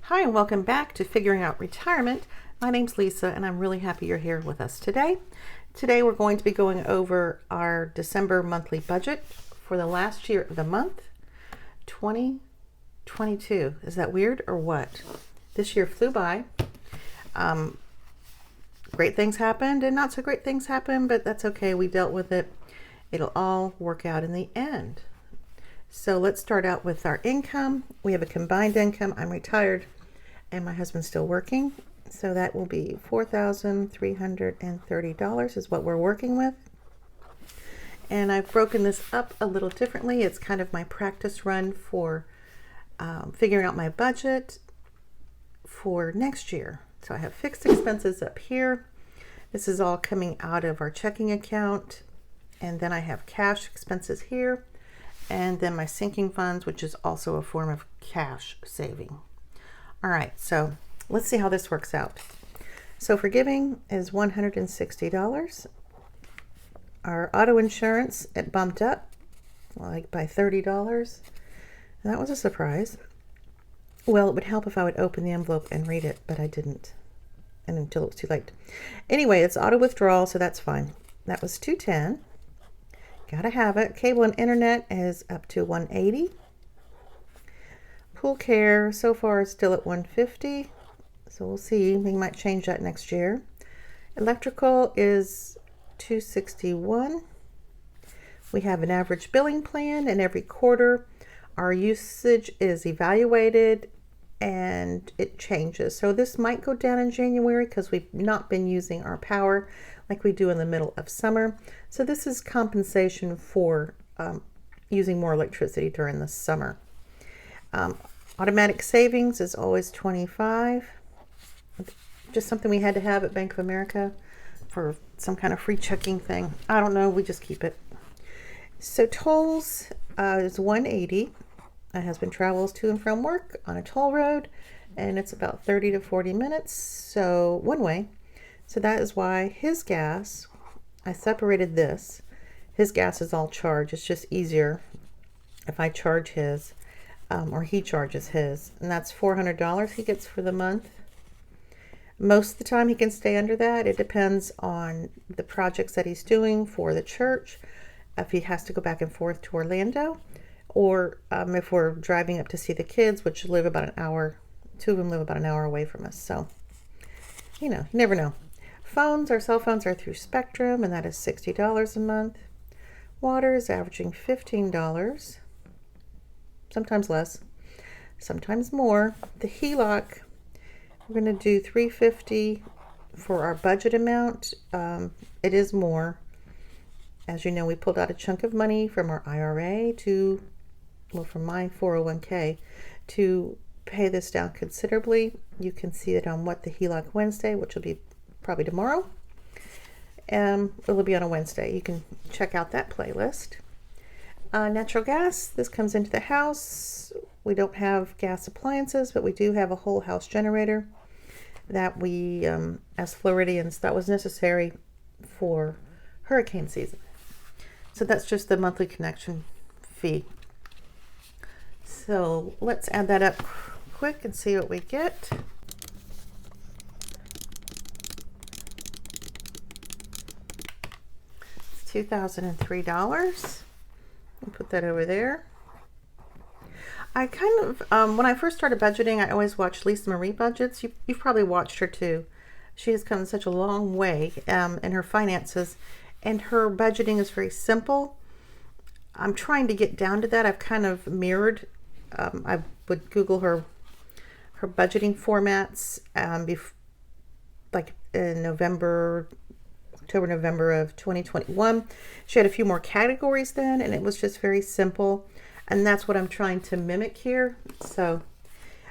Hi, and welcome back to Figuring Out Retirement. My name's Lisa, and I'm really happy you're here with us today. Today, we're going to be going over our December monthly budget for the last year of the month, 2022. Is that weird or what? This year flew by. Great things happened and not so great things happened, but that's okay. We dealt with it. It'll all work out in the end. So let's start out with our income. We have a combined income. I'm retired and my husband's still working. So that will be $4,330 is what we're working with. And I've broken this up a little differently. It's kind of my practice run for figuring out my budget for next year. So I have fixed expenses up here. This is all coming out of our checking account. And then I have cash expenses here. And then my sinking funds, which is also a form of cash saving. All right, so let's see how this works out. So forgiving is $160. Our auto insurance, it bumped up like by $30. And that was a surprise. Well, it would help if I would open the envelope and read it, but I didn't. And until it was too late. Anyway, it's auto withdrawal, so that's fine. That was $210. Gotta have it. Cable and internet is up to $180. Pool care so far is still at $150. So we'll see. We might change that next year. Electrical is $261. We have an average billing plan, and every quarter our usage is evaluated and it changes. So this might go down in January because we've not been using our power like we do in the middle of summer. So this is compensation for using more electricity during the summer. Automatic savings is always $25. Just something we had to have at Bank of America for some kind of free checking thing. I don't know, we just keep it. So tolls is $180. My husband travels to and from work on a toll road, and it's about 30 to 40 minutes, so one way. So that is why his gas, I separated this. His gas is all charged. It's just easier if I charge his or he charges his. And that's $400 he gets for the month. Most of the time he can stay under that. It depends on the projects that he's doing for the church. If he has to go back and forth to Orlando, or if we're driving up to see the kids, which live about an hour. Two of them live about an hour away from us. So, you never know. Phones, our cell phones are through Spectrum, and that is $60 a month. Water is averaging $15, sometimes less, sometimes more. The HELOC, we're going to do $350 for our budget amount. It is more. As you know, we pulled out a chunk of money from our IRA from my 401k to pay this down considerably. You can see it on What the HELOC Wednesday, which will be probably tomorrow. It'll be on a Wednesday. You can check out that playlist. Natural gas, this comes into the house. We don't have gas appliances, but we do have a whole house generator that we, as Floridians, that was necessary for hurricane season. So that's just the monthly connection fee. So let's add that up quick and see what we get. It's $2,003. I'll put that over there. I kind of, when I first started budgeting, I always watched Lisa Marie budgets. You've probably watched her too. She has come such a long way in her finances, and her budgeting is very simple. I'm trying to get down to that. I've kind of mirrored. I would Google her budgeting formats like in October, November of 2021. She had a few more categories then, and it was just very simple. And that's what I'm trying to mimic here. So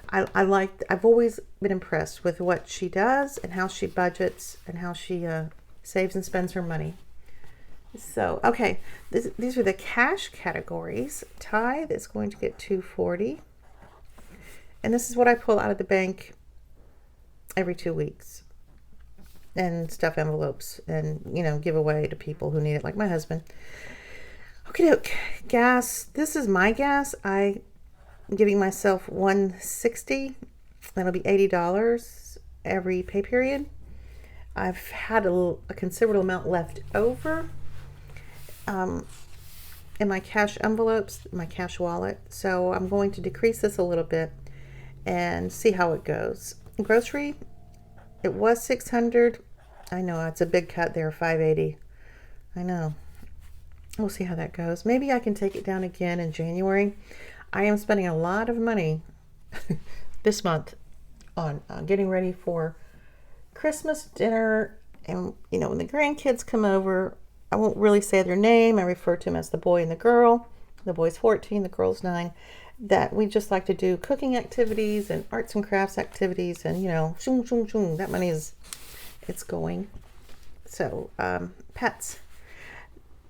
I've always been impressed with what she does and how she budgets and how she saves and spends her money. So, okay, these are the cash categories. Tithe is going to get $240. And this is what I pull out of the bank every 2 weeks. And stuff envelopes and, give away to people who need it, like my husband. Okay, gas. This is my gas. I'm giving myself $160. That'll be $80 every pay period. I've had a considerable amount left over in my cash envelopes, my cash wallet. So I'm going to decrease this a little bit and see how it goes. Grocery, it was $600. I know it's a big cut there, $580. I know. We'll see how that goes. Maybe I can take it down again in January. I am spending a lot of money this month on getting ready for Christmas dinner. And, you know, when the grandkids come over, I won't really say their name. I refer to them as the boy and the girl. The boy's 14, the girl's 9. That we just like to do cooking activities and arts and crafts activities. And, you know, shoom, shoom, shoom. That money is, it's going. So, pets.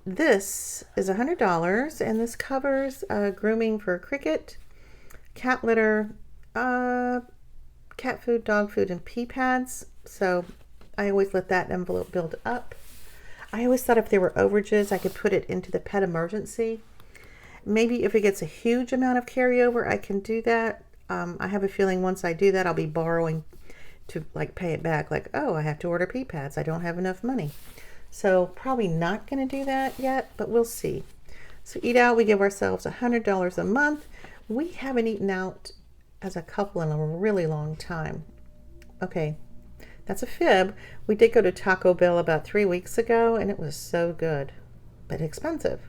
This is $100, and this covers grooming for Cricket, cat litter, cat food, dog food, and pee pads. So I always let that envelope build up. I always thought if there were overages, I could put it into the pet emergency. Maybe if it gets a huge amount of carryover, I can do that. I have a feeling once I do that, I'll be borrowing to like pay it back. Like, oh, I have to order pee pads. I don't have enough money. So probably not going to do that yet, but we'll see. So eat out, we give ourselves $100 a month. We haven't eaten out as a couple in a really long time. Okay, that's a fib. We did go to Taco Bell about 3 weeks ago, and it was so good, but expensive.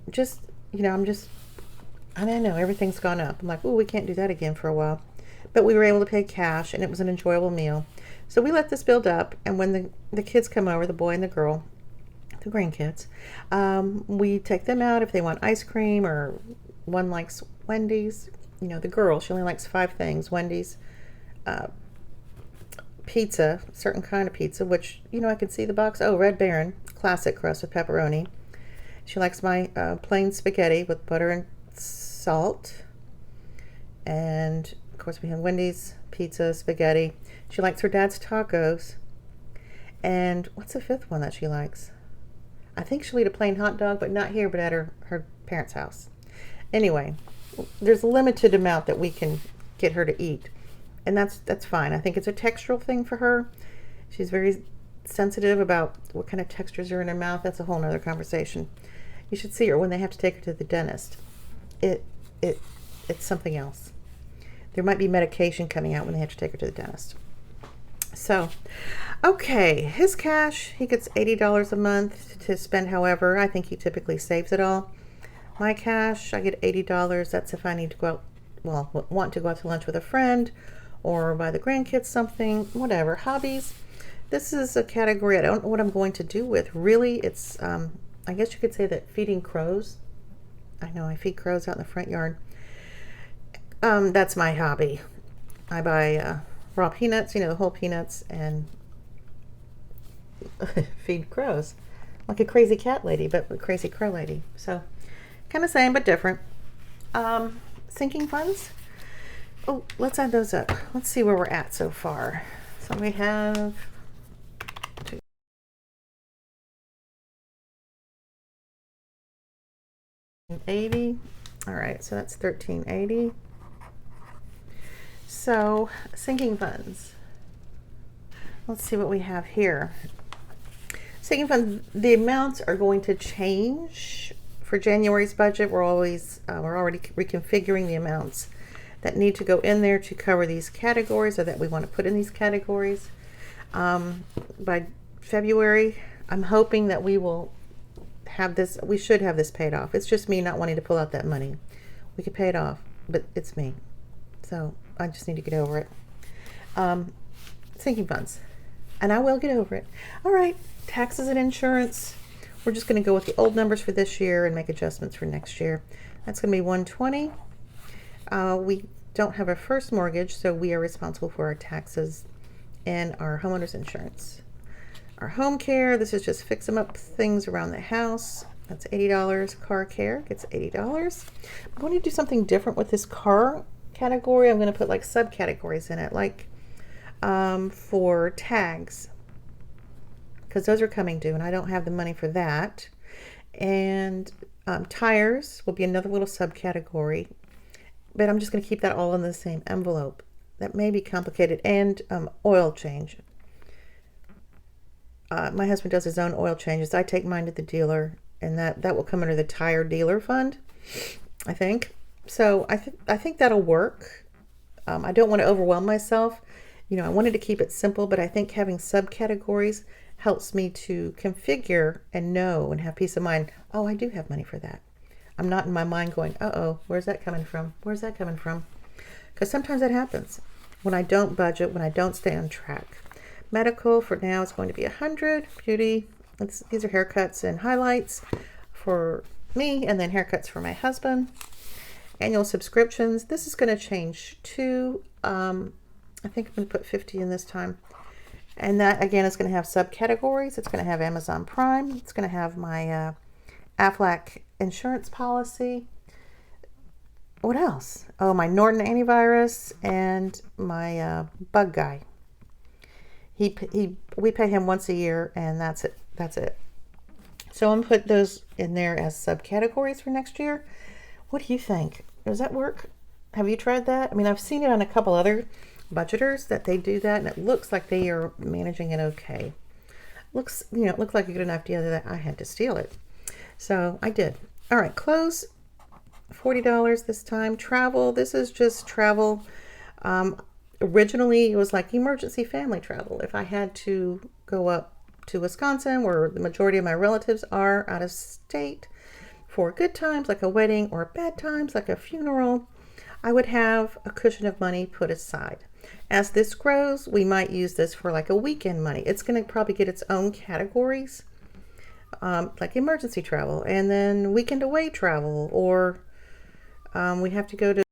Just, you know, I don't know, everything's gone up. I'm like, oh, we can't do that again for a while. But we were able to pay cash, and it was an enjoyable meal. So we let this build up, and when the kids come over, the boy and the girl, the grandkids, we take them out if they want ice cream, or one likes Wendy's. You know, the girl, she only likes 5 things. Wendy's, pizza, certain kind of pizza, which, you know, I can see the box. Oh, Red Baron, classic crust with pepperoni. She likes my plain spaghetti with butter and salt. And, of course, we have Wendy's, pizza, spaghetti. She likes her dad's tacos. And what's the 5th one that she likes? I think she'll eat a plain hot dog, but not here, but at her parents' house. Anyway, there's a limited amount that we can get her to eat. And that's fine. I think it's a textural thing for her. She's very sensitive about what kind of textures are in her mouth. That's a whole nother conversation. You should see her when they have to take her to the dentist. It's something else. There might be medication coming out when they have to take her to the dentist. So, okay, his cash, he gets $80 a month to spend however. I think he typically saves it all. My cash, I get $80. That's if I need to go out, well, want to go out to lunch with a friend or buy the grandkids something, whatever. Hobbies. This is a category I don't know what I'm going to do with. Really, it's, I guess you could say that feeding crows. I know I feed crows out in the front yard. That's my hobby. I buy raw peanuts, you know, the whole peanuts, and feed crows. Like a crazy cat lady, but a crazy crow lady. So, kind of same, but different. Sinking funds. Oh, let's add those up. Let's see where we're at so far. So we have 80. All right, so that's 1380. So sinking funds. Let's see what we have here. Sinking funds, the amounts are going to change for January's budget. We're already reconfiguring the amounts that need to go in there to cover these categories, or that we want to put in these categories. By February, I'm hoping that we will have this, we should have this paid off. It's just me not wanting to pull out that money. We could pay it off, but it's me. So I just need to get over it. Sinking funds. And I will get over it. All right, taxes and insurance. We're just going to go with the old numbers for this year and make adjustments for next year. That's going to be $120. We don't have a first mortgage, so we are responsible for our taxes and our homeowner's insurance. Our home care, this is just fix them up things around the house. That's $80. Car care gets $80. I'm going to do something different with this car category. I'm going to put like subcategories in it, like for tags, because those are coming due and I don't have the money for that. And tires will be another little subcategory. but I'm just going to keep that all in the same envelope. That may be complicated. And oil change. My husband does his own oil changes. I take mine to the dealer, and that will come under the tire dealer fund, I think. So I think that'll work. I don't want to overwhelm myself. I wanted to keep it simple, but I think having subcategories helps me to configure and know and have peace of mind. Oh, I do have money for that. I'm not in my mind going, uh-oh, where's that coming from? Where's that coming from? Because sometimes that happens when I don't budget, when I don't stay on track. Medical for now is going to be 100. Beauty, these are haircuts and highlights for me, and then haircuts for my husband. Annual subscriptions, this is going to change to, I think I'm going to put 50 in this time. And that, again, is going to have subcategories. It's going to have Amazon Prime. It's going to have my Aflac insurance policy. What else? Oh, my Norton antivirus and my bug guy. We pay him once a year, and that's it. So I'm going to put those in there as subcategories for next year. What do you think? Does that work? Have you tried that? I mean, I've seen it on a couple other budgeters that they do that, and it looks like they are managing it okay. It looked like a good enough deal that I had to steal it. So I did. All right, clothes, $40 this time. Travel, this is just travel. Originally, it was like emergency family travel. If I had to go up to Wisconsin, where the majority of my relatives are out of state, for good times like a wedding or bad times like a funeral, I would have a cushion of money put aside. As this grows, we might use this for like a weekend money. It's going to probably get its own categories, like emergency travel, and then weekend away travel, or we have to go to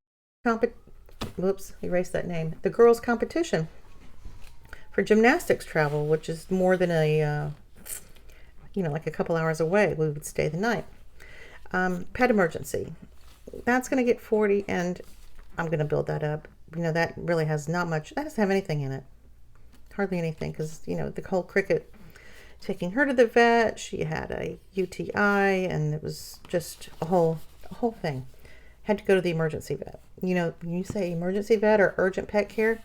whoops, erase that name. The girls' competition for gymnastics travel, which is more than a, like a couple hours away. We would stay the night. Pet emergency. That's going to get 40, and I'm going to build that up. That really has not much. That doesn't have anything in it. Hardly anything, because, the whole Cricket taking her to the vet. She had a UTI, and it was just a whole thing. Had to go to the emergency vet. When you say emergency vet or urgent pet care,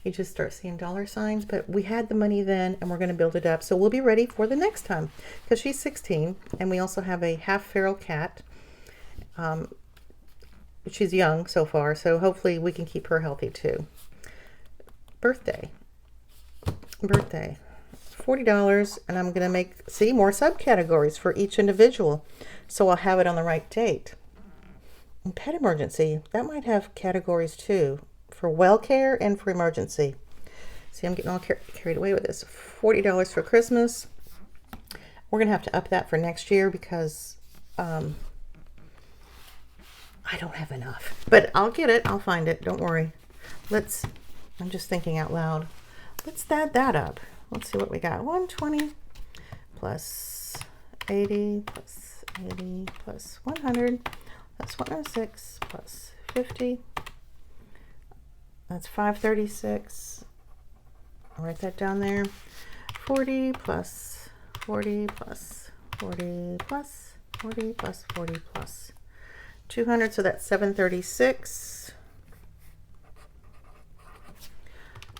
you just start seeing dollar signs. But we had the money then, and we're going to build it up. So we'll be ready for the next time, because she's 16, and we also have a half feral cat. She's young so far, so hopefully we can keep her healthy too. Birthday, $40, and I'm going to see more subcategories for each individual, so I'll have it on the right date. And pet emergency, that might have categories too, for well care and for emergency. See, I'm getting all carried away with this. $40 for Christmas. We're going to have to up that for next year, because I don't have enough. But I'll get it. I'll find it. Don't worry. I'm just thinking out loud. Let's add that up. Let's see what we got. 120 plus 80 plus 80 plus 100 plus 106 plus 50. That's 536. I'll write that down there. 40 plus 40 plus 40 plus 40 plus 40 plus 200, so that's 736.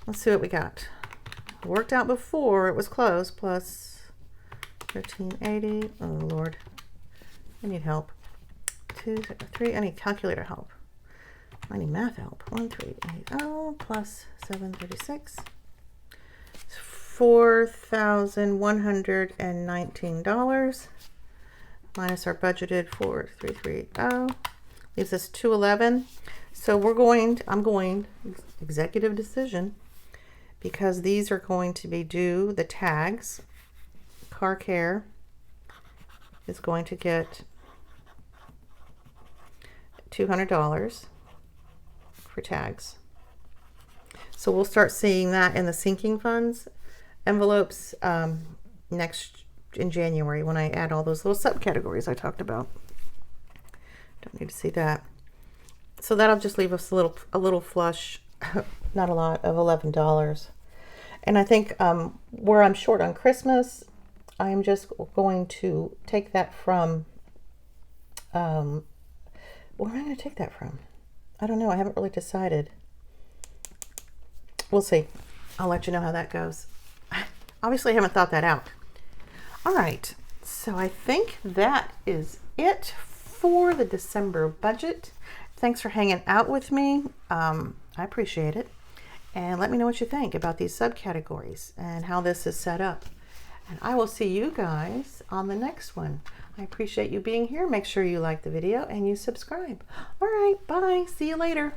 Let's see what we got. It worked out before, it was close, plus 1380. Oh Lord, I need help. 2, 3, I need calculator help. I need math help. 1380 plus 736. $4,119 minus our budgeted 4,330 leaves us 211. So I'm going executive decision, because these are going to be due. The tags, car care is going to get $200 for tags. So we'll start seeing that in the sinking funds envelopes in January, when I add all those little subcategories I talked about. Don't need to see that. So that'll just leave us a little flush, not a lot, of $11. And I think where I'm short on Christmas, I'm just going to take that from, where am I going to take that from? I don't know. I haven't really decided. We'll see. I'll let you know how that goes. Obviously, I haven't thought that out. All right. So I think that is it for the December budget. Thanks for hanging out with me. I appreciate it. And let me know what you think about these subcategories and how this is set up. And I will see you guys on the next one. I appreciate you being here. Make sure you like the video and you subscribe. All right, bye. See you later.